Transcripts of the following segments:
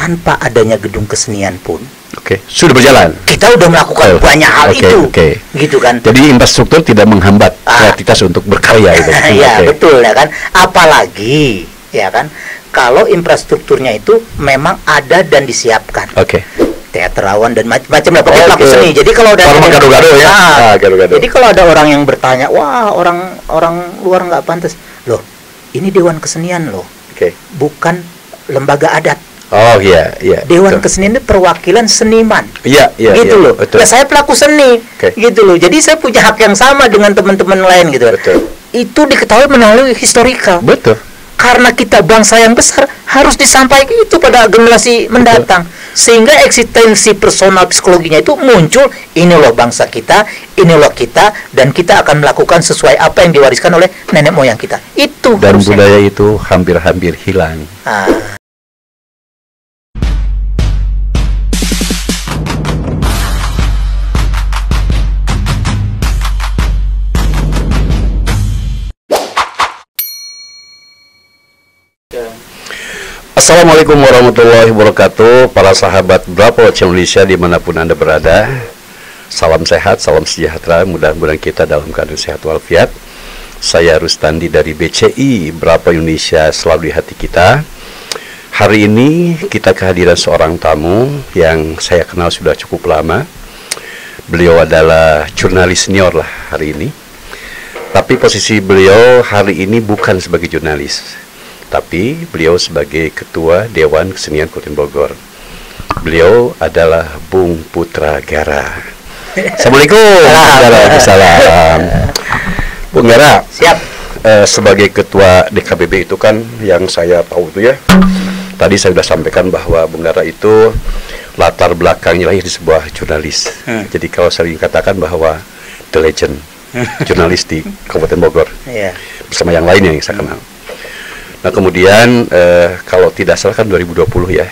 tanpa adanya gedung kesenian pun sudah berjalan. Kita udah melakukan banyak hal itu, gitu kan. Jadi infrastruktur tidak menghambat kreativitas untuk berkarya itu. Ya betul ya kan. Apalagi ya kan, kalau infrastrukturnya itu memang ada dan disiapkan. Teatrawan dan macam-macam lah pokoknya pelaku seni. Jadi kalau ada gado-gado ya. Gado-gado. Jadi kalau ada orang yang bertanya, wah orang luar nggak pantas. Loh, ini Dewan Kesenian loh. Bukan lembaga adat. Dewan Kesenian itu perwakilan seniman. Gitu loh. Nah, saya pelaku seni. Gitu loh. Jadi saya punya hak yang sama dengan teman-teman lain gitu. Itu diketahui melalui historical. Karena kita bangsa yang besar, harus disampaikan itu pada generasi mendatang. Sehingga eksistensi personal psikologinya itu muncul, ini loh bangsa kita, ini loh kita, dan kita akan melakukan sesuai apa yang diwariskan oleh nenek moyang kita. Itu dan harusnya. Budaya itu hampir-hampir hilang. Assalamualaikum warahmatullahi wabarakatuh. Para sahabat Bravo Indonesia dimanapun Anda berada, salam sehat, salam sejahtera. Mudah-mudahan kita dalam keadaan sehat walafiat. Saya Rustandi dari BCI Bravo Indonesia selalu di hati kita. Hari ini kita kehadiran seorang tamu yang saya kenal sudah cukup lama. Beliau adalah jurnalis senior lah hari ini. Tapi posisi beliau hari ini bukan sebagai jurnalis, tapi beliau sebagai Ketua Dewan Kesenian Kabupaten Bogor. Beliau adalah Bung Putra Gara. Assalamualaikum. Waalaikumsalam. Bung Gara. Siap. Sebagai Ketua DKBB itu kan yang saya tahu itu ya. Tadi saya sudah sampaikan bahwa Bung Gara itu latar belakangnya lahir di sebuah jurnalis. Jadi kalau sering katakan bahwa the legend jurnalis di Kabupaten Bogor. Bersama yang lainnya yang saya kenal. Nah kemudian kalau tidak salah kan 2020 ya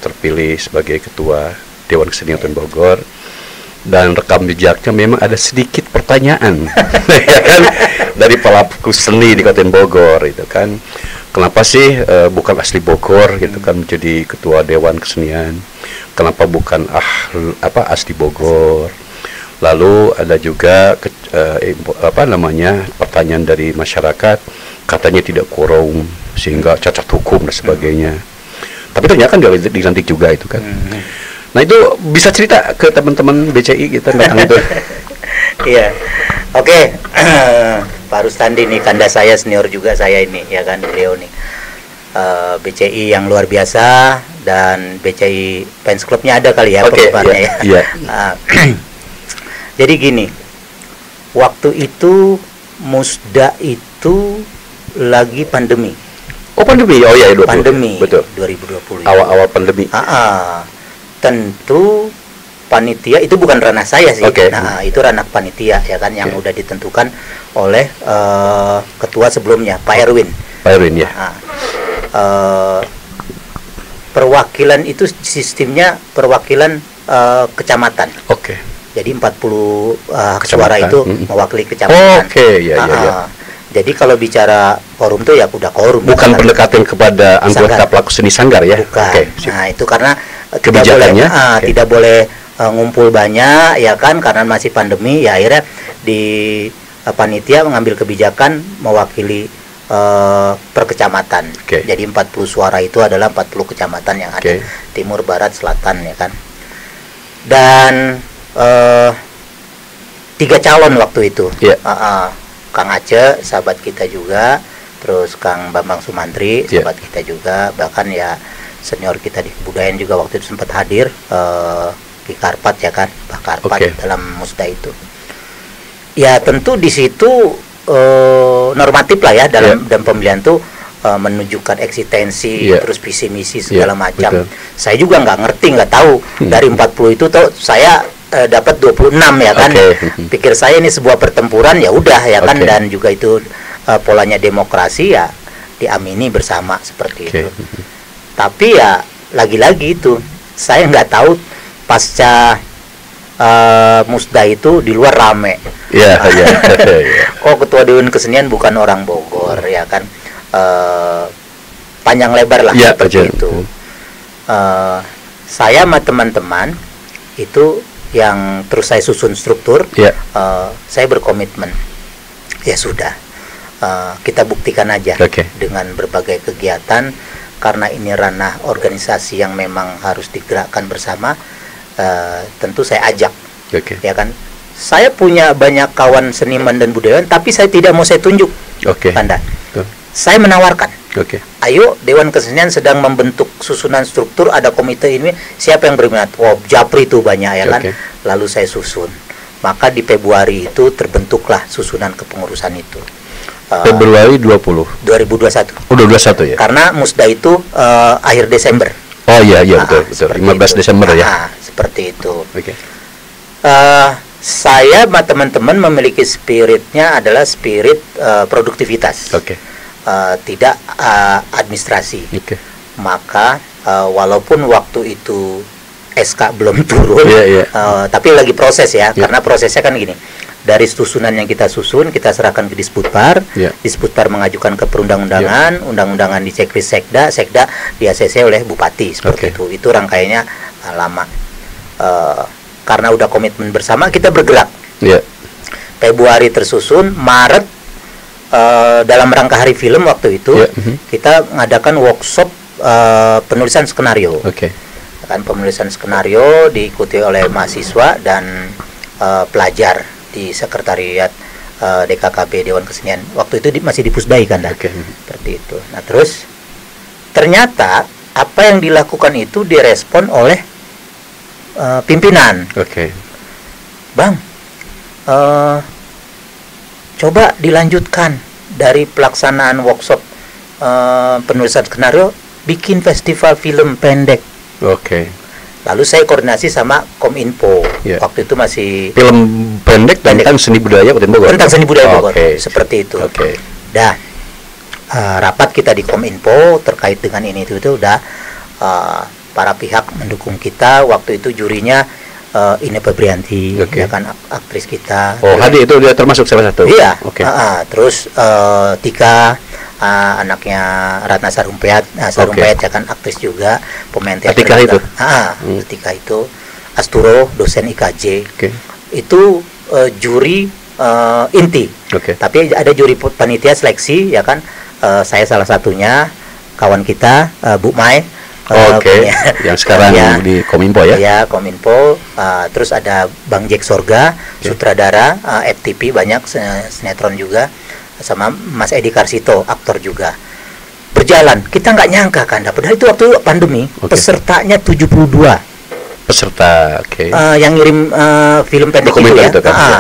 terpilih sebagai Ketua Dewan Kesenian Kabupaten Bogor, dan rekam jejaknya memang ada sedikit pertanyaan ya kan, dari pelaku seni di Kabupaten Bogor itu kan, kenapa sih bukan asli Bogor gitu kan menjadi Ketua Dewan Kesenian, kenapa bukan asli Bogor. Lalu ada juga pertanyaan dari masyarakat, katanya tidak quorum sehingga cacat hukum dan sebagainya. Tapi ternyata kan dilantik juga itu kan. Nah itu bisa cerita ke teman-teman BCI kita tentang itu. Iya. Oke. Pak Rustandi nih, kanda saya senior juga saya ini ya kan, beliau nih. BCI yang luar biasa, dan BCI fans clubnya ada kali ya penggemarnya ya. Jadi gini, waktu itu Musda itu lagi pandemi. Pandemi, pandemi, betul. 2020. Awal pandemi. Tentu panitia itu bukan ranah saya sih. Itu ranah panitia ya kan, yang udah ditentukan oleh ketua sebelumnya, Pak Erwin. Ya. Perwakilan itu sistemnya perwakilan kecamatan. Jadi 40 suara itu mewakili kecamatan. Jadi kalau bicara forum itu ya udah forum. Bukan pendekatan kepada anggota pelaku seni sanggar ya. Bukan. Nah itu karena kebijakannya tidak boleh ngumpul banyak ya kan, karena masih pandemi ya, akhirnya di panitia mengambil kebijakan mewakili per kecamatan. Jadi 40 suara itu adalah 40 kecamatan yang ada timur, barat, selatan ya kan. Dan 3 calon waktu itu. Kang Aceh, sahabat kita juga, terus Kang Bambang Sumantri, sahabat kita juga, bahkan ya senior kita di kebudayaan juga waktu itu sempat hadir, di Karpat ya kan, Pak Karpat dalam Musda itu. Ya tentu di situ normatif lah ya dalam pemilihan tuh, menunjukkan eksistensi, terus visi misi segala macam. Saya juga nggak tahu dari 40 itu tuh saya dapat 26 ya kan. Pikir saya ini sebuah pertempuran ya udah ya kan, dan juga itu polanya demokrasi ya diamini bersama seperti itu. Tapi ya lagi-lagi itu saya nggak tahu pasca Musda itu di luar rame. Ketua Dewan Kesenian bukan orang Bogor ya kan. Panjang lebar lah seperti itu. saya sama teman-teman itu yang terus saya susun struktur, saya berkomitmen, ya sudah, kita buktikan aja dengan berbagai kegiatan, karena ini ranah organisasi yang memang harus digerakkan bersama. Tentu saya ajak, ya kan. Saya punya banyak kawan seniman dan budayawan, tapi saya tidak mau saya tunjuk, Anda. Saya menawarkan, ayo Dewan Kesenian sedang membentuk susunan struktur, ada komite ini, siapa yang berminat? Oh, Japri itu banyak, ya kan. Lalu saya susun. Maka di Februari itu terbentuklah susunan kepengurusan itu. Februari 2021. Udah 21 ya. Karena musda itu akhir Desember. Oh iya betul. 15 Desember ya. Seperti itu. Saya sama teman-teman memiliki spiritnya adalah spirit produktivitas. Tidak administrasi. Maka walaupun waktu itu SK belum turun, tapi lagi proses ya, karena prosesnya kan gini. Dari susunan yang kita susun, kita serahkan ke Disputpar, Disputpar mengajukan ke perundang-undangan, undang-undangan di checklist Sekda, Sekda di ACC oleh Bupati, seperti itu rangkaiannya lama. Karena udah komitmen bersama, kita bergerak. Februari tersusun, Maret dalam rangka Hari Film waktu itu, kita ngadakan workshop penulisan skenario. Kan penulisan skenario diikuti oleh mahasiswa dan pelajar di sekretariat DKKB Dewan Kesenian. Waktu itu masih di Pusdai kan, seperti itu. Nah terus ternyata apa yang dilakukan itu direspon oleh pimpinan. Bang, coba dilanjutkan dari pelaksanaan workshop penulisan skenario, bikin festival film pendek. Lalu saya koordinasi sama Kominfo. Waktu itu masih film pendek tentang seni budaya Bogor. Tentang seni budaya Bogor, seperti itu. Dah rapat kita di Kominfo terkait dengan ini itu udah para pihak mendukung kita. Waktu itu jurinya Ine Febrianti, ya kan, aktris kita. Hadi itu dia termasuk salah satu. Iya. Terus Tika, anaknya Ratna Sarumpayat, Sarumpayat ya kan, aktris juga, pemain teater. Ketika itu Asturo, dosen IKJ, itu juri inti. Tapi ada juri panitia seleksi, ya kan. Saya salah satunya, kawan kita Bu Mai. Yang sekarang di Kominfo ya? Ya, Kominfo. Terus ada Bang Jack Sorga, sutradara FTP, banyak sinetron juga, sama Mas Edi Karsito, aktor juga. Berjalan, kita nggak nyangka kan, padahal itu waktu pandemi, pesertanya 72 peserta, yang ngirim film pendek itu ya,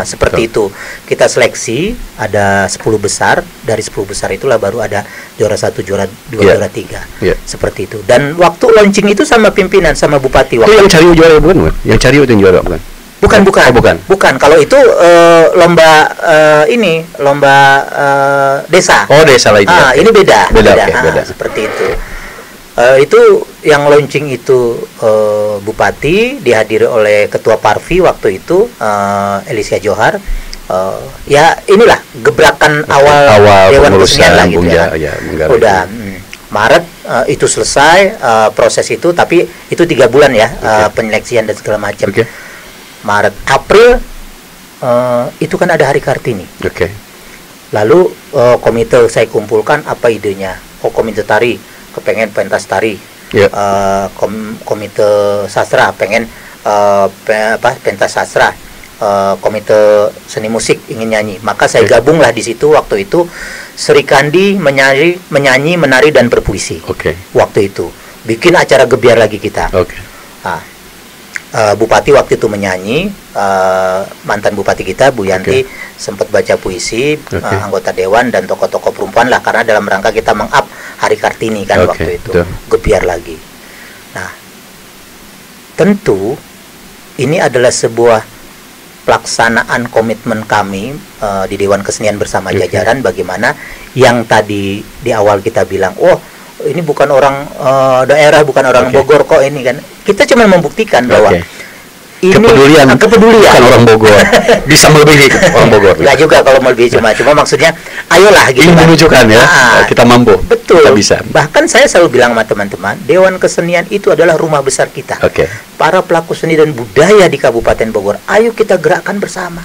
seperti itu. Kita seleksi, ada 10 besar, dari 10 besar itulah baru ada juara 1, juara 2, juara 3, seperti itu. Dan waktu launching itu sama pimpinan, sama Bupati. Itu yang cari juara bukan? Yang cari itu yang juara bukan? Bukan. Kalau itu lomba lomba desa. Desa lagi. Ini beda. Seperti itu. Itu yang launching itu Bupati, dihadiri oleh Ketua Parvi waktu itu, Elisia Johar. Ya inilah gebrakan awal Dewan Kesenian lah gitu ya. Udah Maret itu selesai proses itu, tapi itu 3 bulan ya, penyeleksian dan segala macam. Maret, April itu kan ada Hari Kartini. Lalu komite saya kumpulkan, apa idenya? Komite tari kepengen pentas tari, komite sastra pengen pentas sastra, komite seni musik ingin nyanyi. Maka saya gabunglah di situ waktu itu. Sri Kandi menyanyi, menari dan berpuisi. Waktu itu bikin acara gebiar lagi kita. Bupati waktu itu menyanyi, mantan Bupati kita Bu Yanti sempat baca puisi, anggota dewan dan tokoh-tokoh perempuan lah, karena dalam rangka kita meng-up Hari Kartini kan waktu itu, gebiar lagi. Nah, tentu ini adalah sebuah pelaksanaan komitmen kami di Dewan Kesenian bersama jajaran, bagaimana yang tadi di awal kita bilang, ini bukan orang daerah, bukan orang Bogor kok ini kan. Kita cuma membuktikan bahwa ini kepedulian bukan orang Bogor. Bisa melebihi orang Bogor. Enggak juga kalau melebihi, cuma maksudnya ayolah gitu ingin kan. menunjukkan ya, kita mampu. Betul. Kita bisa. Bahkan saya selalu bilang sama teman-teman, Dewan Kesenian itu adalah rumah besar kita. Para pelaku seni dan budaya di Kabupaten Bogor, ayo kita gerakkan bersama.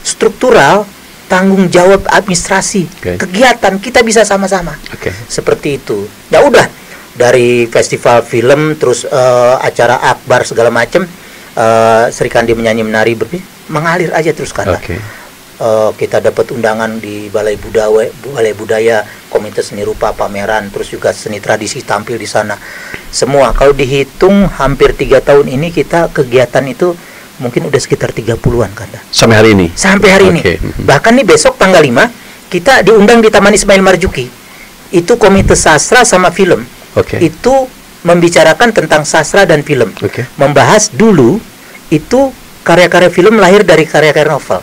Struktural, tanggung jawab administrasi, kegiatan kita bisa sama-sama. Seperti itu. Ya udah, dari festival film terus acara akbar segala macam, Sri Kandi menyanyi menari mengalir aja terus kan. Kita dapat undangan di Balai Budaya, Komite Seni Rupa pameran, terus juga seni tradisi tampil di sana. Semua kalau dihitung hampir 3 tahun ini kita kegiatan itu mungkin udah sekitar 30-an kan. Sampai hari ini. Sampai hari ini. Bahkan nih besok tanggal 5 kita diundang di Taman Ismail Marzuki. Itu Komite Sastra sama Film. Itu membicarakan tentang sastra dan film. Membahas dulu itu karya-karya film lahir dari karya-karya novel.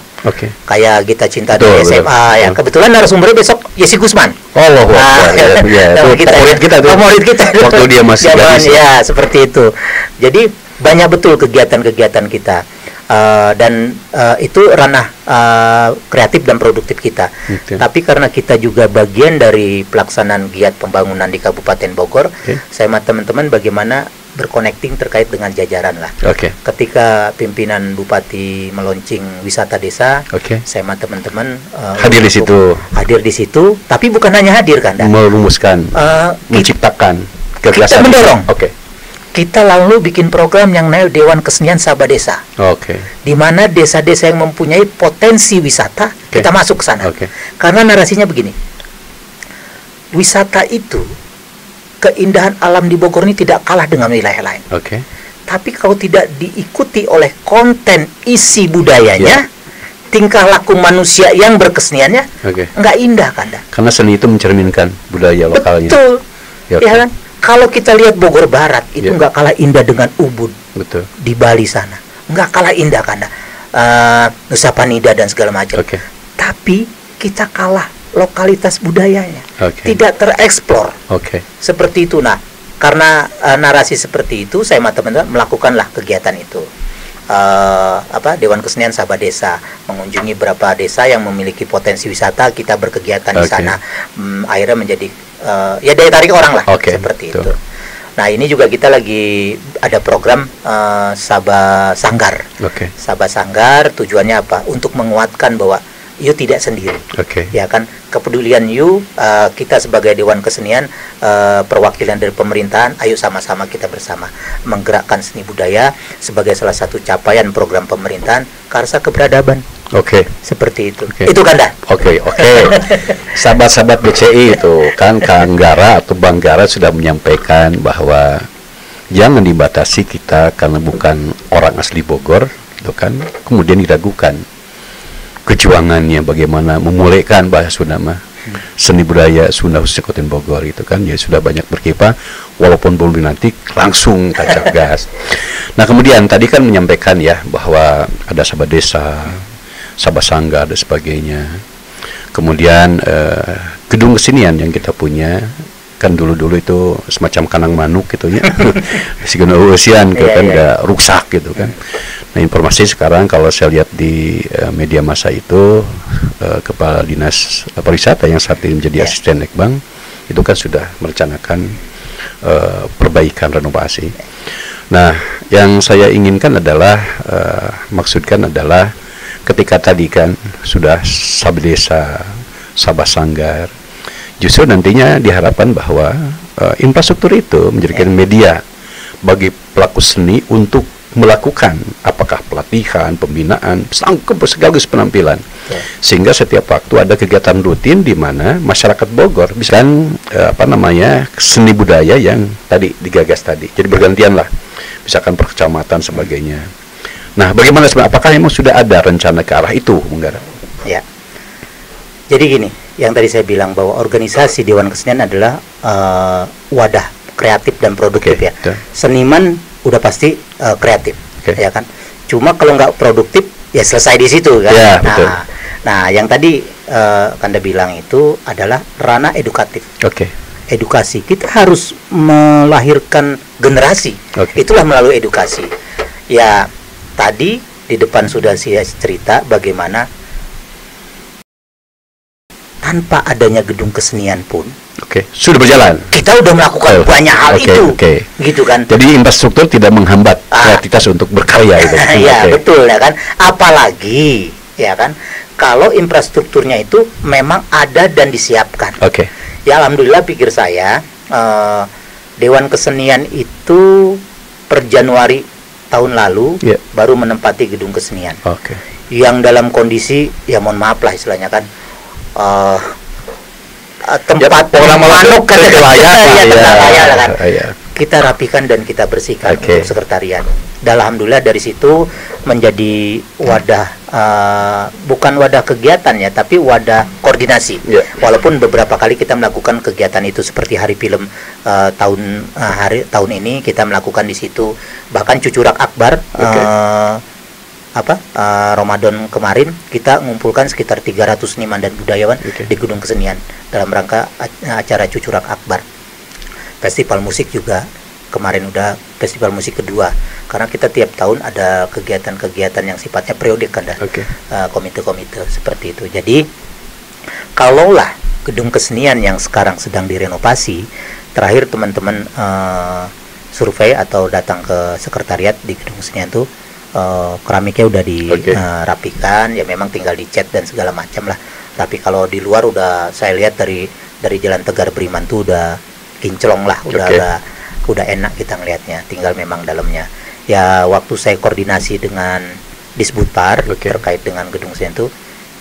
Kayak Gita Cinta di SMA yang kebetulan narasumbernya besok Yesi Gusman. Favorit kita waktu dia masih gadis. Ya, seperti itu. Jadi banyak betul kegiatan-kegiatan kita. Dan itu ranah kreatif dan produktif kita. Tapi karena kita juga bagian dari pelaksanaan giat pembangunan di Kabupaten Bogor, saya sama teman-teman bagaimana berconnecting terkait dengan jajaran lah. Ketika pimpinan Bupati meluncing wisata desa, saya sama teman-teman hadir di situ. Tapi bukan hanya hadir kan, merumuskan, menciptakan gagasan. Kita mendorong. Kita lalu bikin program yang namanya Dewan Kesenian Sabah Desa. Di mana desa-desa yang mempunyai potensi wisata, kita masuk ke sana. Karena narasinya begini. Wisata itu, keindahan alam di Bogor ini tidak kalah dengan wilayah lain. Tapi kalau tidak diikuti oleh konten isi budayanya, tingkah laku manusia yang berkeseniannya, nggak indah kan? Karena seni itu mencerminkan budaya lokalnya. Betul. Ya kan? Kalau kita lihat Bogor Barat itu nggak kalah indah dengan Ubud di Bali sana, nggak kalah indah karena Nusa Penida dan segala macam. Tapi kita kalah lokalitas budayanya, tidak tereksplor. Seperti itu. Nah, karena narasi seperti itu, saya sama teman-teman melakukanlah kegiatan itu. Dewan Kesenian Sabah Desa mengunjungi beberapa desa yang memiliki potensi wisata, kita berkegiatan di sana. Akhirnya menjadi ya daya tarik orang lah, seperti itu. Nah, ini juga kita lagi ada program Sabah Sanggar. Sabah Sanggar tujuannya apa? Untuk menguatkan bahwa you tidak sendiri. Ya kan, kepedulian you, kita sebagai Dewan Kesenian, perwakilan dari pemerintahan, ayo sama-sama kita bersama menggerakkan seni budaya sebagai salah satu capaian program pemerintahan Karsa Keberadaban. Seperti itu. Itu kan dah. Sahabat-sahabat BCI itu kan Kang Gara atau Bang Gara sudah menyampaikan bahwa jangan dibatasi kita karena bukan orang asli Bogor, itu kan kemudian diragukan kejuangannya bagaimana memulihkan bahasa Sunda seni budaya Sunda khususnya Kabupaten Bogor itu kan ya sudah banyak berkiprah walaupun belum dilantik langsung tancap gas. Nah, kemudian tadi kan menyampaikan ya bahwa ada Sabah Desa, Sabah Sanggar dan sebagainya. Kemudian gedung kesenian yang kita punya kan dulu-dulu itu semacam kandang manuk gitu ya. Sigana usian kan udah rusak gitu kan. Nah, informasi sekarang kalau saya lihat di media massa itu Kepala Dinas Pariwisata yang saat ini menjadi asisten Ekbang itu kan sudah merencanakan perbaikan renovasi. Nah, yang saya inginkan adalah maksudkan adalah ketika tadi kan sudah Sabah Desa, Sabah Sanggar, justru nantinya diharapkan bahwa infrastruktur itu menjadikan media bagi pelaku seni untuk melakukan apakah pelatihan, pembinaan, sekaligus penampilan, sehingga setiap waktu ada kegiatan rutin di mana masyarakat Bogor bisa seni budaya yang tadi digagas tadi. Jadi bergantian lah, misalkan per kecamatan sebagainya. Nah, bagaimana sebenarnya? Apakah memang sudah ada rencana ke arah itu, Bung Gara? Ya. Jadi gini, yang tadi saya bilang bahwa organisasi Dewan Kesenian adalah wadah kreatif dan produktif ya. Seniman udah pasti kreatif, ya kan. Cuma kalau nggak produktif, ya selesai di situ kan. Ya, betul. Nah, yang tadi Kanda bilang itu adalah ranah edukatif. Edukasi, kita harus melahirkan generasi. Itulah melalui edukasi. Ya, tadi di depan sudah saya cerita bagaimana tanpa adanya gedung kesenian pun sudah berjalan. Kita udah melakukan banyak hal itu, gitu kan. Jadi infrastruktur tidak menghambat kreativitas untuk berkarya itu. Ya betul ya kan. Apalagi ya kan, kalau infrastrukturnya itu memang ada dan disiapkan. Ya alhamdulillah pikir saya Dewan Kesenian itu per Januari tahun lalu baru menempati gedung kesenian. Yang dalam kondisi ya mohon maaf lah istilahnya kan. Tempat orang manuk kan kita rapikan dan kita bersihkan untuk sekretariat. Dan alhamdulillah dari situ menjadi wadah bukan wadah kegiatan ya, tapi wadah koordinasi. Walaupun beberapa kali kita melakukan kegiatan itu seperti hari film tahun ini kita melakukan di situ, bahkan Cucurak Akbar Ramadan kemarin kita mengumpulkan sekitar 300 seniman dan budayawan di Gedung Kesenian dalam rangka acara Cucurak Akbar. Festival musik juga kemarin udah festival musik kedua, karena kita tiap tahun ada kegiatan-kegiatan yang sifatnya periodik kan, komite-komite seperti itu. Jadi kalaulah Gedung Kesenian yang sekarang sedang direnovasi, terakhir teman-teman survei atau datang ke sekretariat di Gedung Kesenian tuh, keramiknya udah dirapikan, ya memang tinggal dicat dan segala macam lah. Tapi kalau di luar udah saya lihat dari Jalan Tegar Beriman tuh udah kinclong lah, udah enak kita ngelihatnya. Tinggal memang dalamnya. Ya waktu saya koordinasi dengan Disbudpar terkait dengan Gedung Kesenian tuh,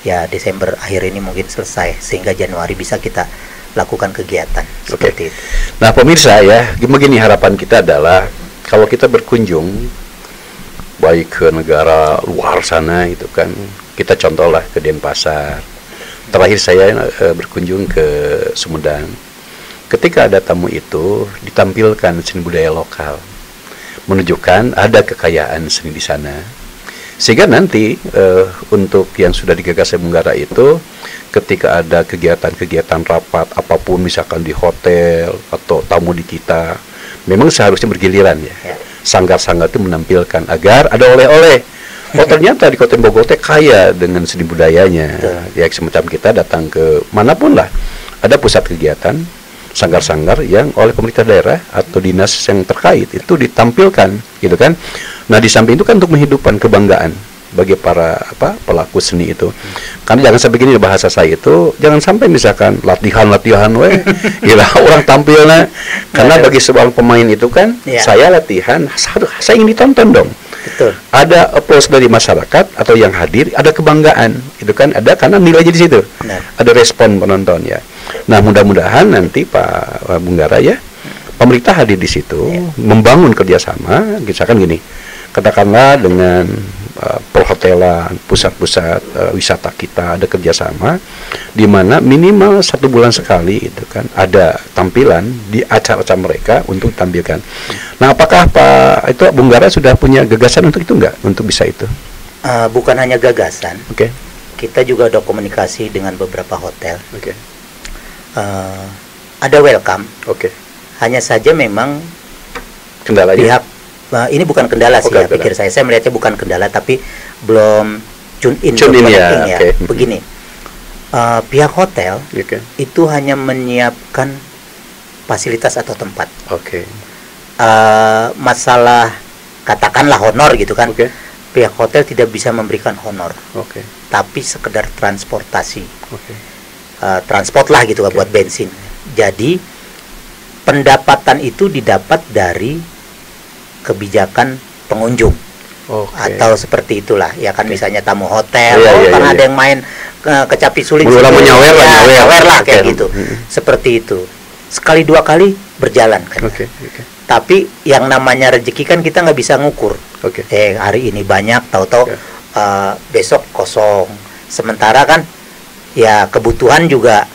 ya Desember akhir ini mungkin selesai sehingga Januari bisa kita lakukan kegiatan seperti itu. Nah pemirsa ya, begini harapan kita adalah kalau kita berkunjung baik ke negara luar sana itu kan, kita contohlah ke Denpasar. Terakhir saya berkunjung ke Sumedang. Ketika ada tamu itu ditampilkan seni budaya lokal, menunjukkan ada kekayaan seni di sana. Sehingga nanti untuk yang sudah digagas Munggara itu, ketika ada kegiatan-kegiatan rapat apapun, misalkan di hotel atau tamu di kita, memang seharusnya bergiliran ya. Sanggar-sanggar itu menampilkan agar ada oleh-oleh. Oh ternyata di Kota Bogor kaya dengan seni budayanya. Ya semacam kita datang ke manapun lah, ada pusat kegiatan sanggar-sanggar yang oleh pemerintah daerah atau dinas yang terkait itu ditampilkan, gitu kan. Nah di samping itu kan untuk menghidupkan kebanggaan bagi para pelaku seni itu. Karena jangan sampai gini, bahasa saya itu jangan sampai misalkan latihan gila orang tampilnya, karena bagi seorang pemain itu kan saya latihan, saya ingin ditonton dong. Betul. Ada applause dari masyarakat atau yang hadir, ada kebanggaan itu kan, ada karena nilainya di situ. Ada respon penonton ya. Nah mudah-mudahan nanti Pak Munggara ya, pemerintah hadir di situ, membangun kerjasama, misalkan gini, katakanlah dengan perhotelan, pusat-pusat wisata kita ada kerjasama, di mana minimal 1 bulan sekali itu kan ada tampilan di acara-acara mereka untuk tampilkan. Nah, apakah Pak Munggara sudah punya gagasan untuk itu enggak, untuk bisa itu? Bukan hanya gagasan. Kita juga ada komunikasi dengan beberapa hotel. Ada welcome. Hanya saja memang kendalanya pihak ini bukan kendala sih ya, pikir saya melihatnya bukan kendala, tapi belum tune in ya. Begini, pihak hotel itu hanya menyiapkan fasilitas atau tempat. Masalah katakanlah honor gitu kan, pihak hotel tidak bisa memberikan honor, tapi sekedar transportasi, transport lah gitu buat bensin. Jadi pendapatan itu didapat dari kebijakan pengunjung atau seperti itulah ya kan, misalnya tamu hotel karena ada yang main kecapi suling nyawer lah kayak gitu, seperti itu sekali 2 kali berjalan kan. Tapi yang namanya rezeki kan kita nggak bisa ngukur. Hari ini banyak, tahu-tahu besok kosong, sementara kan ya kebutuhan juga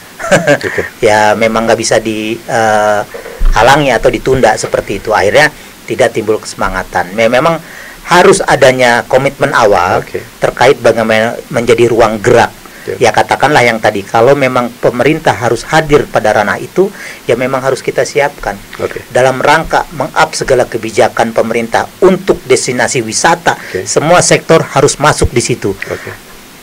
ya memang nggak bisa dihalangi atau ditunda seperti itu. Akhirnya tidak timbul kesemangatan. Memang harus adanya komitmen awal terkait bagaimana menjadi ruang gerak. Ya katakanlah yang tadi, kalau memang pemerintah harus hadir pada ranah itu, ya memang harus kita siapkan dalam rangka meng-up segala kebijakan pemerintah untuk destinasi wisata. Semua sektor harus masuk di situ.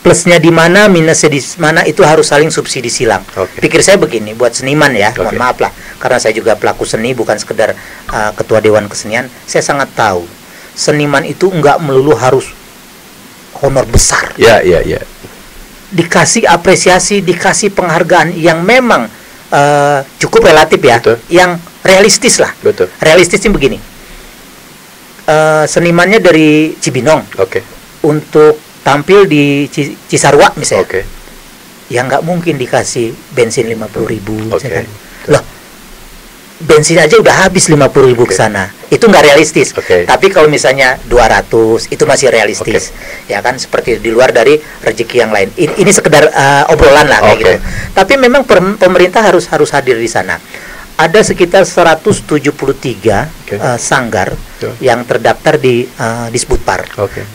plusnya di mana, minusnya di mana, itu harus saling subsidi silang. Pikir saya begini, buat seniman ya, mohon maaf lah, karena saya juga pelaku seni, bukan sekedar ketua Dewan Kesenian. Saya sangat tahu seniman itu nggak melulu harus honor besar. Dikasih apresiasi, dikasih penghargaan yang memang cukup relatif ya, yang realistis lah. Realistisnya begini, senimannya dari Cibinong, untuk tampil di Cisarua misalnya, ya nggak mungkin dikasih bensin 50.000, kan? Loh, bensin aja udah habis 50.000 ke sana, itu nggak realistis. Tapi kalau misalnya 200, itu masih realistis, ya kan, seperti di luar dari rezeki yang lain. Ini sekedar obrolan lah kayak gitu. Tapi memang pemerintah harus hadir di sana. Ada sekitar 173 sanggar yang terdaftar di Disbudpar.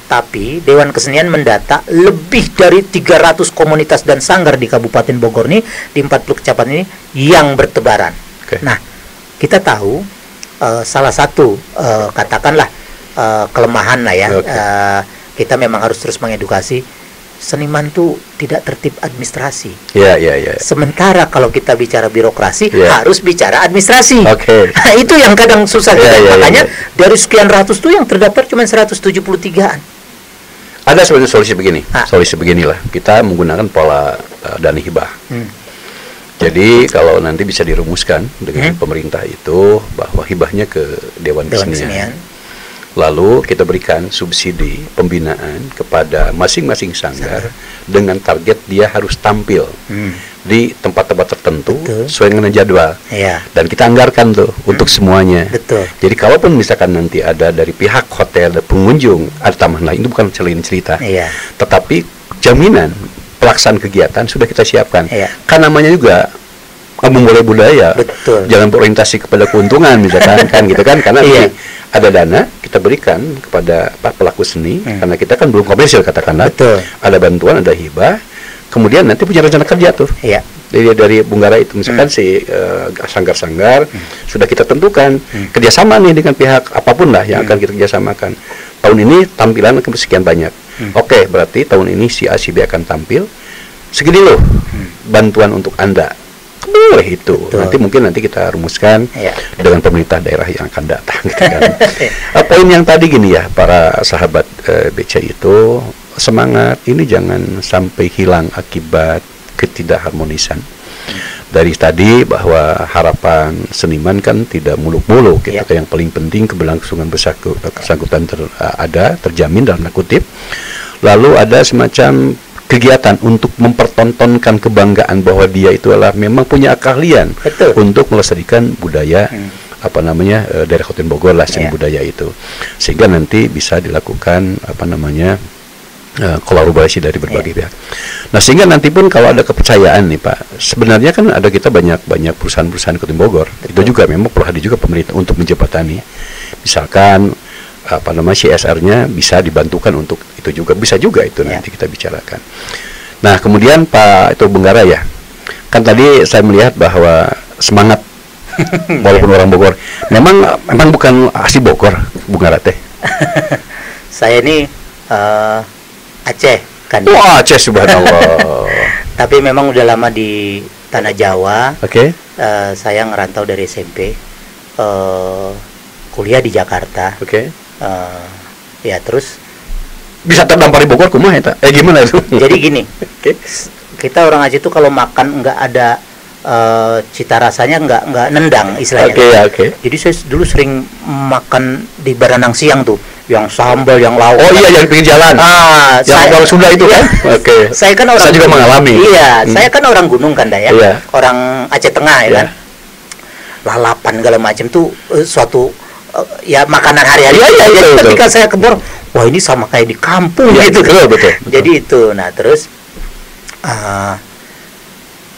Tapi Dewan Kesenian mendata lebih dari 300 komunitas dan sanggar di Kabupaten Bogor nih, di 40 kecamatan ini yang bertebaran. Nah, kita tahu salah satu katakanlah kelemahan lah ya, kita memang harus terus mengedukasi seniman tuh tidak tertib administrasi. Sementara kalau kita bicara birokrasi, harus bicara administrasi. Nah, itu yang kadang susah kita. Makanya dari sekian ratus tuh yang terdaftar cuma 173-an. Ada sebenarnya solusi begini. Solusi beginilah. Kita menggunakan pola dana hibah. Jadi kalau nanti bisa dirumuskan dengan pemerintah itu bahwa hibahnya ke Dewan Kesenian. Lalu kita berikan subsidi pembinaan kepada masing-masing sanggar dengan target dia harus tampil di tempat-tempat tertentu sesuai dengan jadwal. Dan kita anggarkan tuh untuk semuanya. Jadi kalaupun misalkan nanti ada dari pihak hotel, pengunjung, ada taman lain, itu bukan cerita. Tetapi jaminan pelaksanaan kegiatan sudah kita siapkan. Kan namanya juga kampung boleh budaya. Jangan berorientasi kepada keuntungan misalkan kan gitu kan, karena ada dana kita berikan kepada pelaku seni, karena kita kan belum komersil katakanlah. Ada bantuan, ada hibah, kemudian nanti punya rencana kerja tuh. Dari Bunggara itu misalkan si sanggar-sanggar sudah kita tentukan kerjasama nih dengan pihak apapun lah yang akan kita kerjasamakan. Tahun ini tampilan sekian banyak. Berarti tahun ini si A si B akan tampil segini loh bantuan untuk Anda. Boleh itu. Nanti kita rumuskan dengan pemerintah daerah yang akan datang gitu kan. Poin yang tadi gini ya, para sahabat BC itu semangat ini jangan sampai hilang akibat ketidakharmonisan. Dari tadi bahwa harapan seniman kan tidak muluk-muluk gitu. Yang paling penting keberlangsungan bersangkutan terjamin dalam tanda kutip. Lalu ada semacam kegiatan untuk mempertontonkan kebanggaan bahwa dia itu adalah memang punya keahlian untuk melestarikan budaya daerah Kabupaten Bogor lah, seni budaya itu, sehingga nanti bisa dilakukan kolaborasi dari berbagai pihak. Nah, sehingga nanti pun kalau ada kepercayaan nih Pak, sebenarnya kan ada kita banyak perusahaan-perusahaan Kabupaten Bogor, itu juga memang perlu hadir juga pemerintah untuk menjembatani, misalkan CSR-nya bisa dibantukan untuk itu juga, bisa juga itu nanti kita bicarakan. Nah, kemudian Pak itu Bunggara ya, kan tadi saya melihat bahwa semangat walaupun orang Bogor, memang bukan asli Bogor Bunggara teh. Saya ini Aceh kan. Wah, Aceh subhanallah. Tapi memang udah lama di tanah Jawa. Saya ngerantau dari SMP, kuliah di Jakarta. Ya terus bisa terdampar di Bogor kumaha eta? Gimana itu? Jadi gini, kita orang Aceh itu kalau makan nggak ada cita rasanya, nggak nendang istilahnya. Jadi saya dulu sering makan di Baranang Siang tuh, yang sambal, yang lauk. Yang pinggir jalan. Yang orang Sunda itu kan? Saya kan orang. Saya juga mengalami. Saya kan orang gunung kan ya. Orang Aceh Tengah ya kan. Lalapan segala macam tuh suatu ya makanan hari-hari. Jadi ketika saya ke Bogor, wah ini sama kayak di kampung gitu. Betul. Jadi itu, nah terus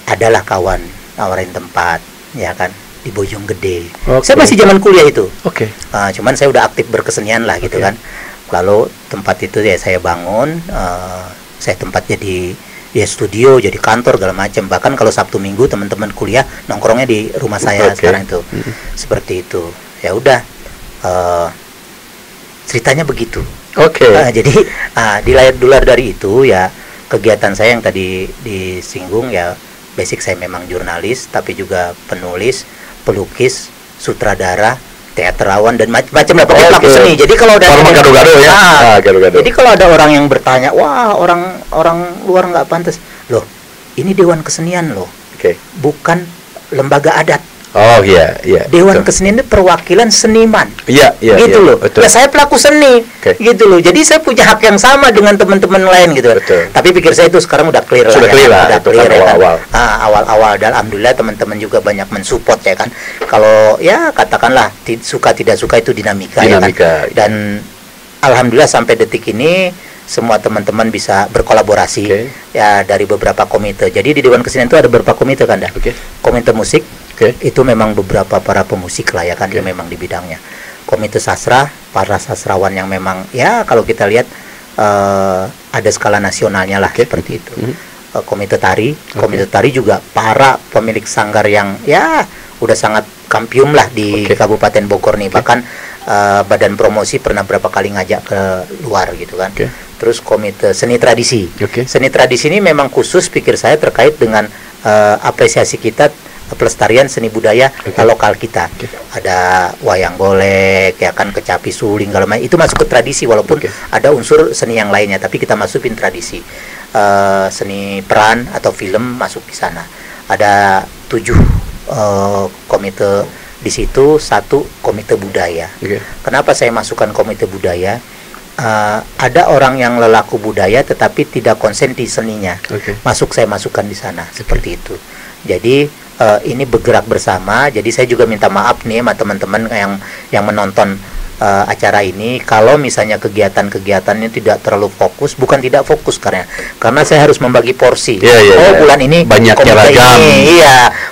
adalah kawan nawarin tempat, ya kan, di Bojonggede. Saya masih zaman kuliah itu. Cuman saya udah aktif berkesenian lah gitu kan. Lalu tempat itu ya saya bangun, saya tempatnya di studio, jadi kantor segala macam. Bahkan kalau Sabtu Minggu teman-teman kuliah nongkrongnya di rumah saya sekarang itu. Seperti itu. Ya udah. Ceritanya begitu. Jadi di layar dular dari itu ya kegiatan saya yang tadi disinggung ya, basic saya memang jurnalis, tapi juga penulis, pelukis, sutradara, teatrawan dan macam-macam lah, pelaku seni. Jadi kalau ada gado-gado ya. Gado-gado. Jadi kalau ada orang yang bertanya, wah orang luar nggak pantas, loh ini Dewan Kesenian loh, bukan lembaga adat. Oh iya. Dewan Kesenian itu perwakilan seniman. Iya. Gitu loh. Betul. Ya saya pelaku seni. Gitu loh. Jadi saya punya hak yang sama dengan teman-teman lain gitu. Betul. Tapi pikir saya itu sekarang udah clear Sudah lah. Clear lah. Udah clear kan awal-awal. Awal-awal dan alhamdulillah teman-teman juga banyak mensupport ya kan. Kalau ya katakanlah suka tidak suka itu dinamika. Ya kan. Dan alhamdulillah sampai detik ini semua teman-teman bisa berkolaborasi ya dari beberapa komite. Jadi di Dewan Kesenian itu ada beberapa komite kan, komite musik itu memang beberapa para pemusik lah ya kan, yang memang di bidangnya. Komite sastra, para sastrawan yang memang ya kalau kita lihat ada skala nasionalnya lah seperti itu. Komite tari, komite tari juga para pemilik sanggar yang ya udah sangat kampium lah di Kabupaten Bogor nih. Bahkan badan promosi pernah berapa kali ngajak ke luar gitu kan. Terus komite seni tradisi. Seni tradisi ini memang khusus pikir saya terkait dengan apresiasi kita pelestarian seni budaya lokal kita. Ada wayang golek ya kan, kecapi suling kalau itu masuk ke tradisi walaupun ada unsur seni yang lainnya, tapi kita masukin tradisi. Seni peran atau film masuk di sana. Ada 7 komite di situ, 1 komite budaya. Kenapa saya masukkan komite budaya? Ada orang yang lelaku budaya tetapi tidak konsen di seninya. Saya masukkan di sana seperti itu. Jadi ini bergerak bersama. Jadi saya juga minta maaf nih sama teman-teman yang menonton acara ini kalau misalnya kegiatan-kegiatannya tidak terlalu fokus. Bukan tidak fokus karena saya harus membagi porsi. Bulan ini banyak komite ini,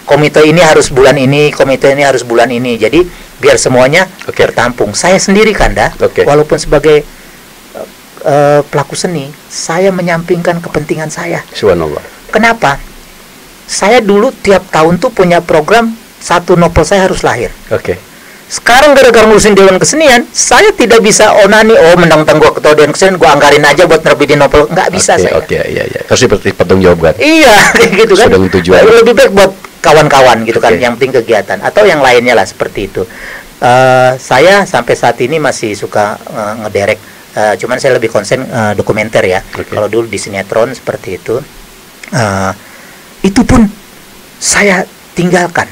komite ini harus bulan ini, komite ini harus bulan ini. Jadi biar semuanya tertampung. Saya sendiri Kanda, walaupun sebagai pelaku seni, saya menyampingkan kepentingan saya. Subhanallah. Kenapa? Saya dulu tiap tahun tuh punya program 1 novel saya harus lahir. Sekarang gara-gara ngurusin Dewan Kesenian, saya tidak bisa onani, menang-menang gua ketua Dewan Kesenian, gua anggarin aja buat nerbitin novel. Nggak bisa saya. Harus dipertanggungjawabkan. Iya, gitu kan. Sudah tujuan. Lebih baik buat kawan-kawan gitu kan, yang penting kegiatan atau yang lainnya lah seperti itu. Saya sampai saat ini masih suka ngederek, cuman saya lebih konsen dokumenter ya. Kalau dulu di sinetron seperti itu pun saya tinggalkan.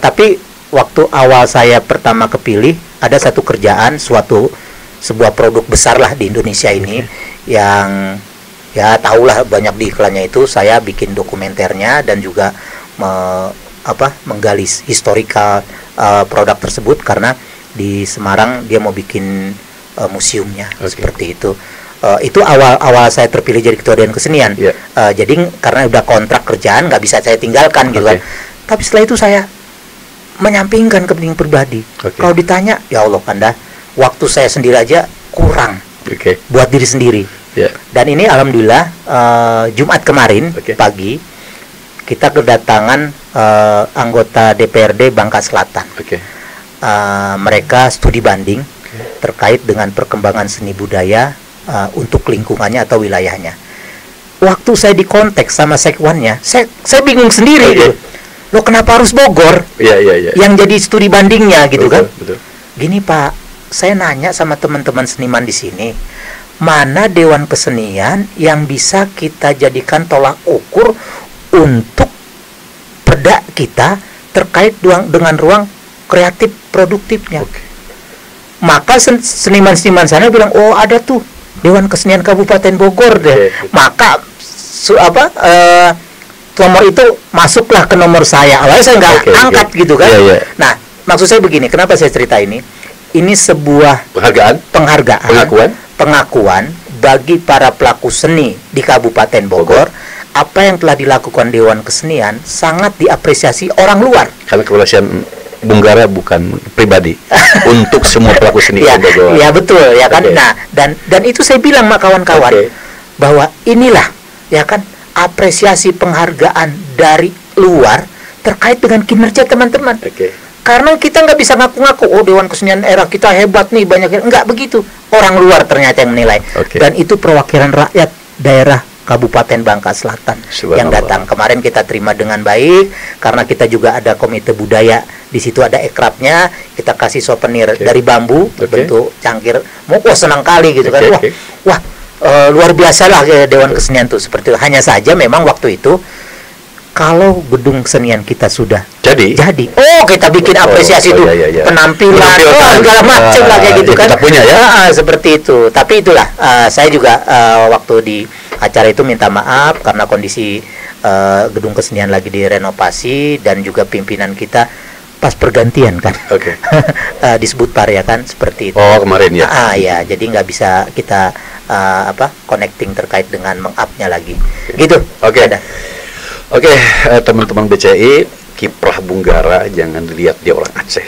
Tapi waktu awal saya pertama kepilih, ada satu kerjaan, sebuah produk besar lah di Indonesia ini, yang ya tahulah banyak di iklannya itu. Saya bikin dokumenternya dan juga menggali historical produk tersebut karena di Semarang dia mau bikin museumnya seperti itu. Itu awal saya terpilih jadi ketua Dewan Kesenian. Jadi karena udah kontrak kerjaan nggak bisa saya tinggalkan gitu kan. Tapi setelah itu saya menyampingkan kepentingan pribadi. Kalau ditanya, ya Allah Kanda, waktu saya sendiri aja kurang buat diri sendiri. Dan ini alhamdulillah Jumat kemarin pagi kita kedatangan anggota DPRD Bangka Selatan. Mereka studi banding terkait dengan perkembangan seni budaya untuk lingkungannya atau wilayahnya. Waktu saya dikontak sama sekwannya, saya bingung sendiri gitu. Loh kenapa harus Bogor? Yang jadi studi bandingnya gitu kan? Gini Pak, saya nanya sama teman-teman seniman di sini, mana Dewan Kesenian yang bisa kita jadikan tolak ukur untuk perda kita terkait dengan ruang kreatif produktifnya? Maka seniman-seniman sana bilang, oh ada tuh Dewan Kesenian Kabupaten Bogor deh. Maka nomor itu masuklah ke nomor saya. Awalnya saya nggak angkat gitu kan. Nah, maksud saya begini, kenapa saya cerita ini? Ini sebuah penghargaan, pengakuan bagi para pelaku seni di Kabupaten Bogor. Apa yang telah dilakukan Dewan Kesenian sangat diapresiasi orang luar. Karena keberhasilan Bung Gara bukan pribadi, untuk semua pelaku seni Bogor. Iya betul ya kan. Nah, dan itu saya bilang sama kawan-kawan bahwa inilah ya kan apresiasi penghargaan dari luar terkait dengan kinerja teman-teman. Karena kita nggak bisa ngaku-ngaku, oh Dewan Kesenian era kita hebat nih, banyak nggak begitu. Orang luar ternyata yang menilai. Dan itu perwakilan rakyat daerah Kabupaten Bangka Selatan yang datang. Kemarin kita terima dengan baik karena kita juga ada komite budaya. Di situ ada ekrabnya, kita kasih souvenir dari bambu bentuk cangkir. Wah, senang kali gitu kan. Wah, luar biasa lah Dewan Kesenian tuh seperti itu. Hanya saja memang waktu itu kalau gedung kesenian kita sudah jadi, kita bikin apresiasi itu penampilan, segala macam lah kayak gitu kan. Kita punya ya, seperti itu. Tapi itulah, saya juga waktu di acara itu minta maaf karena kondisi gedung kesenian lagi direnovasi dan juga pimpinan kita pas pergantian kan. Disebut par ya kan, seperti itu. Oh, kemarin ya. Ya, jadi nggak bisa kita connecting terkait dengan meng-up-nya lagi. Gitu. Oke, teman-teman BCI, kiprah Bung Gara jangan dilihat dia orang Aceh.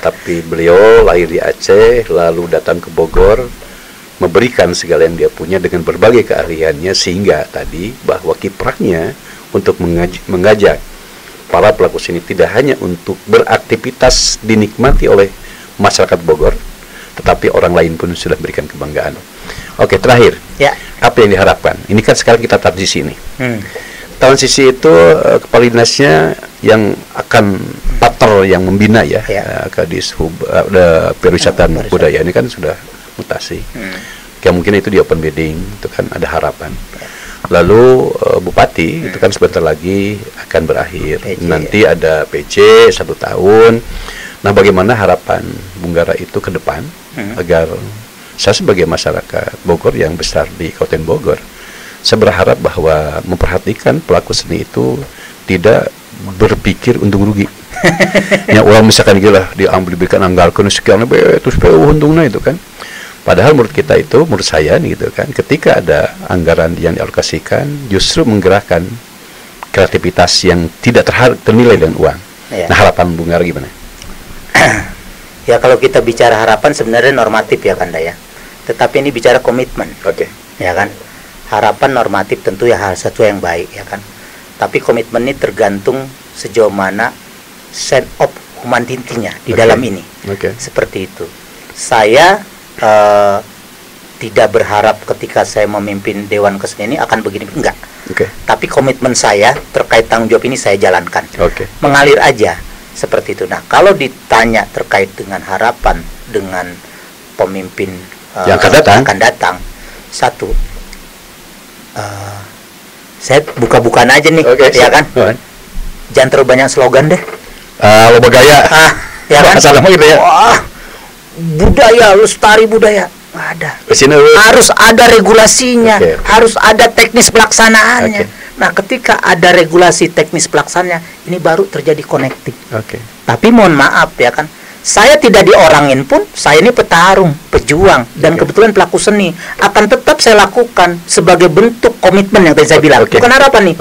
Tapi beliau lahir di Aceh, lalu datang ke Bogor, memberikan segala yang dia punya dengan berbagai keahliannya, sehingga tadi bahwa kiprahnya untuk mengajak para pelaku seni tidak hanya untuk beraktivitas dinikmati oleh masyarakat Bogor, tetapi orang lain pun sudah berikan kebanggaan. Oke, terakhir, apa yang diharapkan? Ini kan sekarang kita transisi nih. Transisi itu kepala dinasnya yang akan pater yang membina ke Dishub pariwisata budaya ini kan sudah mutasi. Kayak mungkin itu di open bidding itu kan ada harapan. Lalu bupati itu kan sebentar lagi akan berakhir. Nanti ada PC 1 tahun. Nah, bagaimana harapan Bung Gara itu ke depan agar saya sebagai masyarakat Bogor yang besar di Kabupaten Bogor, saya berharap bahwa memperhatikan pelaku seni itu tidak berpikir untung rugi. Ya, orang misalkan gila diambil diberikan anggaran sekian terus untungnya itu kan. Padahal menurut kita itu, menurut saya nih gitu kan, ketika ada anggaran yang dialokasikan justru menggerakkan kreativitas yang tidak ternilai dengan uang. Nah, harapan Bung Gara gimana? Ya, kalau kita bicara harapan sebenarnya normatif ya Kanda ya. Tetapi ini bicara komitmen. Ya kan? Harapan normatif tentu ya hal satu yang baik ya kan. Tapi komitmen ini tergantung sejauh mana sense of humanity-nya di dalam ini. Seperti itu. Saya tidak berharap ketika saya memimpin Dewan Kesenian ini akan begini, enggak. Tapi komitmen saya terkait tanggung jawab ini saya jalankan. Mengalir aja seperti itu. Nah, kalau ditanya terkait dengan harapan dengan pemimpin yang akan datang, satu, saya buka-bukaan aja nih, ya kan? Jangan terlalu banyak slogan deh. Loba gaya. Ya kan? Gitu ya. Wah, budaya, lestari budaya. Ada. Harus ada regulasinya, harus ada teknis pelaksanaannya. Nah, ketika ada regulasi teknis pelaksanaannya, ini baru terjadi connecting. Tapi mohon maaf ya kan, saya tidak diorangin pun, saya ini petarung, pejuang, dan kebetulan pelaku seni akan tetap saya lakukan sebagai bentuk komitmen yang tadi saya bilang. Bukan harapan nih,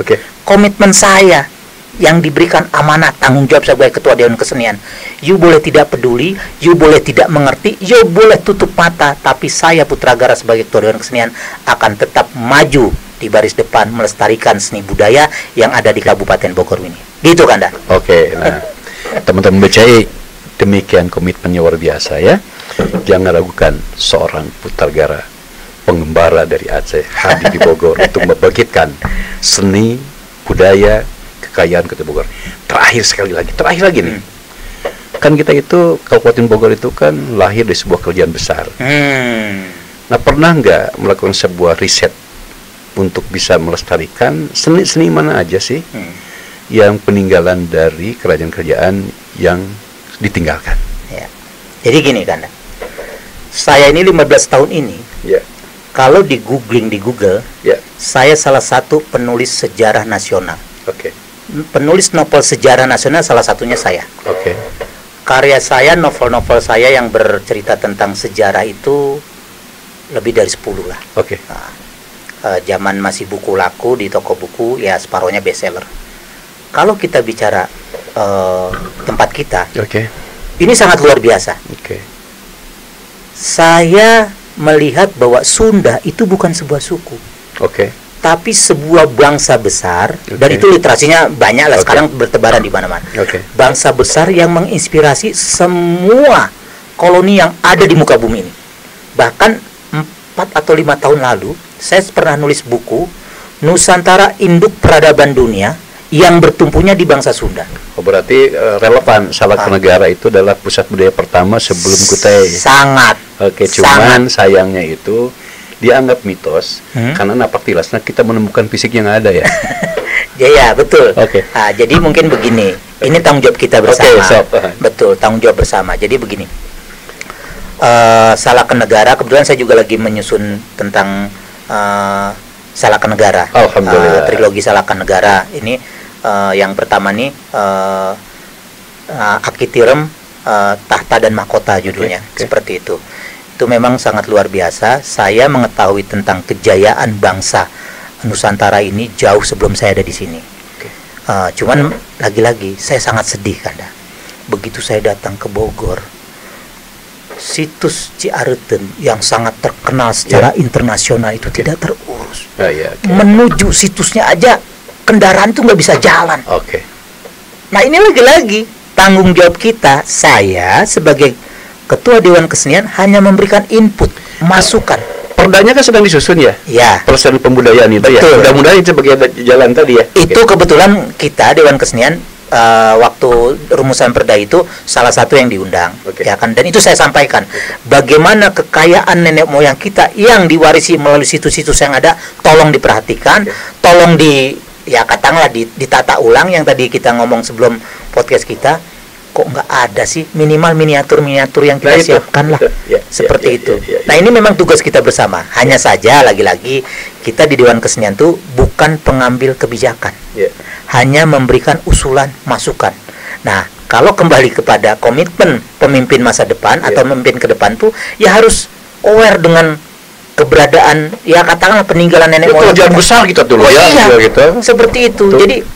komitmen saya yang diberikan amanah tanggung jawab sebagai ketua Dewan Kesenian. You boleh tidak peduli, you boleh tidak mengerti, you boleh tutup mata, tapi saya Putra Gara sebagai ketua Dewan Kesenian akan tetap maju di baris depan melestarikan seni budaya yang ada di Kabupaten Bogor ini. Gitu kan, Kanda? Nah, teman-teman BCI, demikian komitmennya luar biasa ya. Jangan ragukan seorang Putra Gara, pengembara dari Aceh, hadir di Bogor untuk membangkitkan seni, budaya, kekayaan Kota Bogor. Terakhir lagi nih. Kan kita itu, Kabupaten Bogor itu kan lahir dari sebuah kerjaan besar. Nah, pernah nggak melakukan sebuah riset untuk bisa melestarikan seni mana aja sih yang peninggalan dari kerajaan-kerajaan yang ditinggalkan? Ya. Jadi gini kan, saya ini 15 tahun ini, kalau di Google, saya salah satu penulis sejarah nasional. Penulis novel sejarah nasional salah satunya saya. Karya saya, novel-novel saya yang bercerita tentang sejarah itu lebih dari 10 lah. Zaman masih buku laku di toko buku, ya separuhnya bestseller. Kalau kita bicara tempat kita, ini sangat luar biasa. Saya melihat bahwa Sunda itu bukan sebuah suku, tapi sebuah bangsa besar, dan itu literasinya banyak lah sekarang bertebaran di mana-mana. Bangsa besar yang menginspirasi semua koloni yang ada di muka bumi ini. Bahkan 4 atau 5 tahun lalu, saya pernah nulis buku Nusantara induk peradaban dunia yang bertumpunya di bangsa Sunda. Oh, berarti relevan Salak Negara itu adalah pusat budaya pertama sebelum Kutai. Sangat. Oke, cuman sayangnya itu dianggap mitos karena napak tilasnya kita menemukan fisik yang ada ya. Ya, betul. Oke. Nah, jadi mungkin begini, ini tanggung jawab kita bersama. Betul, tanggung jawab bersama. Jadi begini, Salak Negara, kebetulan saya juga lagi menyusun tentang Salak Negara. Alhamdulillah. Trilogi Salak Negara ini. Yang pertama nih Akitirem, Tahta dan Mahkota judulnya. Seperti itu memang sangat luar biasa. Saya mengetahui tentang kejayaan bangsa Nusantara ini jauh sebelum saya ada di sini. Cuman lagi-lagi saya sangat sedih Kanda, begitu saya datang ke Bogor, situs Ciareten yang sangat terkenal secara internasional itu tidak terurus. Menuju situsnya aja kendaraan itu nggak bisa jalan. Nah, ini lagi-lagi tanggung jawab kita. Saya sebagai Ketua Dewan Kesenian hanya memberikan input, masukan. Perdanya kan sedang disusun ya? Ya. Persen pembudayaan itu. Betul. Ya. Mudah-mudahan itu sebagai jalan tadi ya. Itu kebetulan kita Dewan Kesenian waktu rumusan perda itu salah satu yang diundang, ya kan? Dan itu saya sampaikan bagaimana kekayaan nenek moyang kita yang diwarisi melalui situs-situs yang ada, tolong diperhatikan, tolong ya katakanlah ditata ulang yang tadi kita ngomong sebelum podcast kita. Kok nggak ada sih minimal miniatur-miniatur yang kita siapkan lah, seperti itu. Nah, ini memang tugas kita bersama. Hanya saja lagi-lagi kita di Dewan Kesenian tuh bukan pengambil kebijakan, hanya memberikan usulan, masukan. Nah, kalau kembali kepada komitmen pemimpin masa depan atau pemimpin ke depan tuh ya harus aware dengan keberadaan, ya katakanlah peninggalan nenek moyang. Itu besar kita dulu gitu. Seperti itu.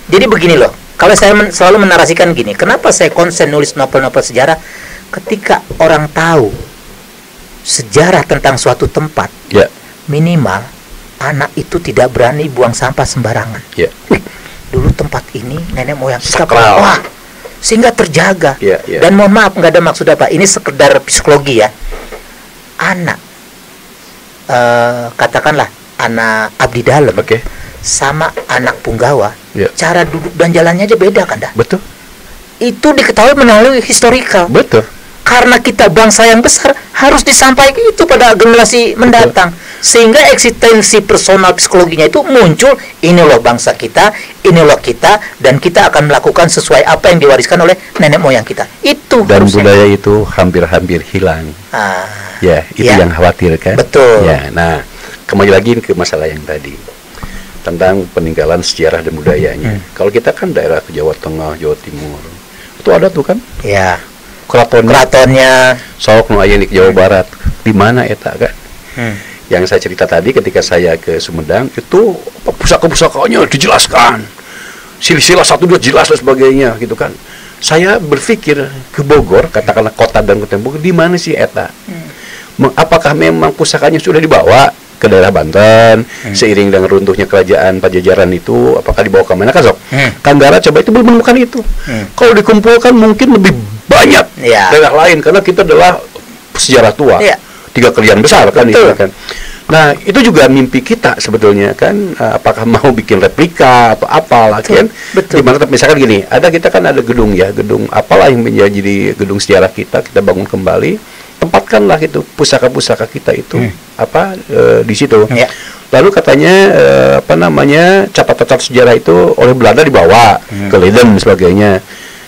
Jadi begini loh. Kalau saya selalu menarasikan gini, kenapa saya konsen nulis novel-novel sejarah? Ketika orang tahu sejarah tentang suatu tempat, minimal anak itu tidak berani buang sampah sembarangan. Wih, dulu tempat ini nenek moyang kita wah, sehingga terjaga. Dan mohon maaf, nggak ada maksud apa, ini sekedar psikologi ya. Anak katakanlah anak abdi dalam sama anak punggawa, cara duduk dan jalannya aja beda kan dah. Betul. Itu diketahui melalui historical. Betul. Karena kita bangsa yang besar, harus disampaikan itu pada generasi mendatang. Sehingga eksistensi personal psikologinya itu muncul, ini loh bangsa kita, ini loh kita, dan kita akan melakukan sesuai apa yang diwariskan oleh nenek moyang kita. Itu dan budaya itu hampir-hampir hilang. Itu yang khawatir kan. Betul. Nah, kembali lagi ke masalah yang tadi tentang peninggalan sejarah dan budayanya. Kalau kita kan daerah ke Jawa Tengah, Jawa Timur, itu ada tuh kan? Keratonnya Sok nu aya di Jawa Barat. Di mana eta kan? Yang saya cerita tadi ketika saya ke Sumedang itu pusaka-pusakanya dijelaskan. Silsilah 1 2 jelas dan sebagainya gitu kan. Saya berpikir ke Bogor, katakanlah kota dan kota Bogor, di mana sih eta? Apakah memang pusakanya sudah dibawa ke daerah Banten seiring dengan runtuhnya kerajaan Pajajaran itu, apakah dibawa ke mana kan Sok? Kanggara coba itu belum menemukan itu. Kalau dikumpulkan mungkin lebih banyak daerah lain karena kita adalah sejarah tua. 3 kalian besar kan itu kan. Nah, itu juga mimpi kita sebetulnya kan, apakah mau bikin replika atau apalah kan. Dimana misalkan gini, kita kan ada gedung apalah yang menjadi gedung sejarah kita bangun kembali. Tempatkanlah itu pusaka-pusaka kita itu di situ. Lalu katanya catatan sejarah itu oleh Belanda dibawa ke Leiden dan sebagainya.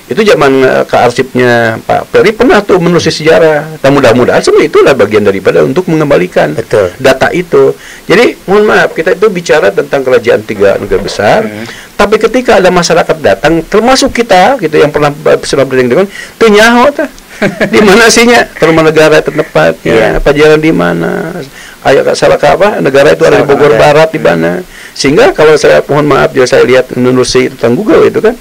Itu zaman kearsipnya Pak Peri pernah tuh menulis sejarah. Dan mudah-mudahan sebenarnya itulah bagian daripada untuk mengembalikan data itu. Jadi mohon maaf, kita itu bicara tentang kerajaan 3 negara besar. Tapi ketika ada masyarakat datang, termasuk kita gitu yang pernah bersama dengan tuh nyaho tah. Di mana sihnya rumah negara tempatnya, Pajajaran di mana, salah apa negara itu ada di Bogor Barat di mana. Sehingga kalau saya mohon maaf, saya lihat menulis tentang Google itu kan,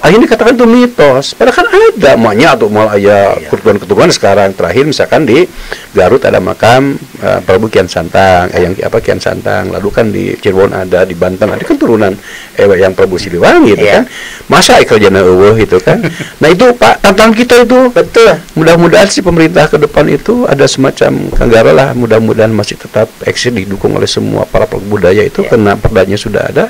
Akhirnya dikatakan itu mitos. Padahal kan ada maknya atau mal ayah keturunan sekarang. Terakhir misalkan di Garut ada makam Prabu Kian Santang, yang Kian Santang. Lalu kan di Cirebon ada, di Banten ada kan turunan yang Prabu Siliwangi gitu kan. Masa kerjana itu kan. Nah itu Pak, tantangan kita itu. Betul. Mudah-mudahan sih pemerintah ke depan itu ada semacam kanggara lah. Mudah-mudahan masih tetap eksis didukung oleh semua para pelaku budaya itu karena perdanya sudah ada.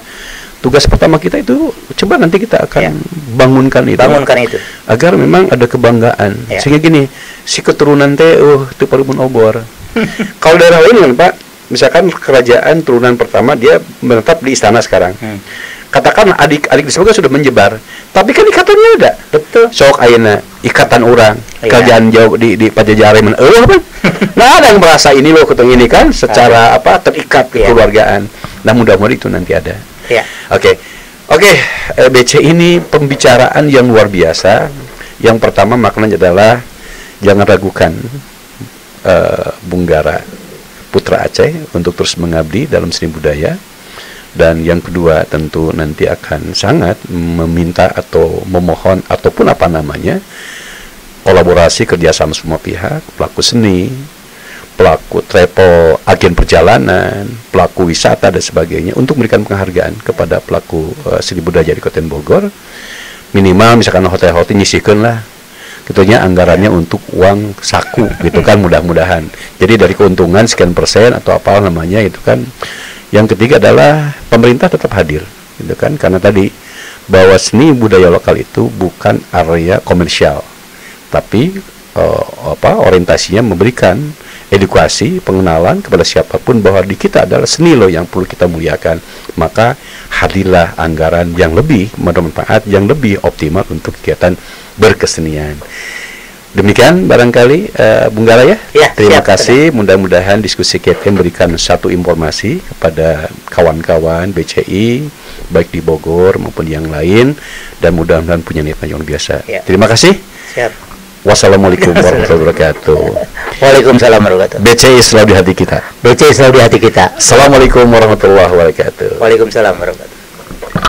Tugas pertama kita itu coba nanti kita akan bangunkan itu agar memang ada kebanggaan sehingga gini si keturunan teh itu Parubun Obor. Kalau daerah lain kan Pak, misalkan kerajaan turunan pertama dia menetap di istana sekarang, katakan adik-adik di sebelah sudah menyebar, tapi kan ikatannya ada. Betul. Sok ayeuna ikatan orang kerajaan jauh di Pajajaran apa? Nah ada yang merasa ini loh ketemu ini kan secara terikat kekeluargaan. Nah mudah-mudahan itu nanti ada. Oke, BC ini pembicaraan yang luar biasa. Yang pertama maknanya adalah jangan ragukan Bung Gara Putra Aceh untuk terus mengabdi dalam seni budaya. Dan yang kedua tentu nanti akan sangat meminta atau memohon ataupun apa namanya kolaborasi kerjasama semua pihak, pelaku seni, pelaku travel, agen perjalanan, pelaku wisata dan sebagainya untuk memberikan penghargaan kepada pelaku seni budaya di Kabupaten Bogor. Minimal misalkan hotel-hotel nyisihkeun lah gitunya anggarannya untuk uang saku gitu kan mudah-mudahan. Jadi dari keuntungan sekian persen atau apa namanya itu kan. Yang ketiga adalah pemerintah tetap hadir gitu kan karena tadi bahwa seni budaya lokal itu bukan area komersial tapi orientasinya memberikan edukasi, pengenalan kepada siapapun bahwa di kita adalah seni loh yang perlu kita muliakan. Maka hadirlah anggaran yang lebih bermanfaat, yang lebih optimal untuk kegiatan berkesenian. Demikian barangkali Bung Gara ya. Terima kasih. Mudah-mudahan diskusi kita memberikan satu informasi kepada kawan-kawan BCI baik di Bogor maupun yang lain dan mudah-mudahan punya niat yang luar biasa. Terima kasih. Siap. Wassalamualaikum warahmatullahi wabarakatuh. Waalaikumsalam warahmatullahi wabarakatuh. BCI selalu di hati kita. BCI selalu di hati kita. Assalamualaikum warahmatullahi wabarakatuh. Waalaikumsalam warahmatullahi wabarakatuh.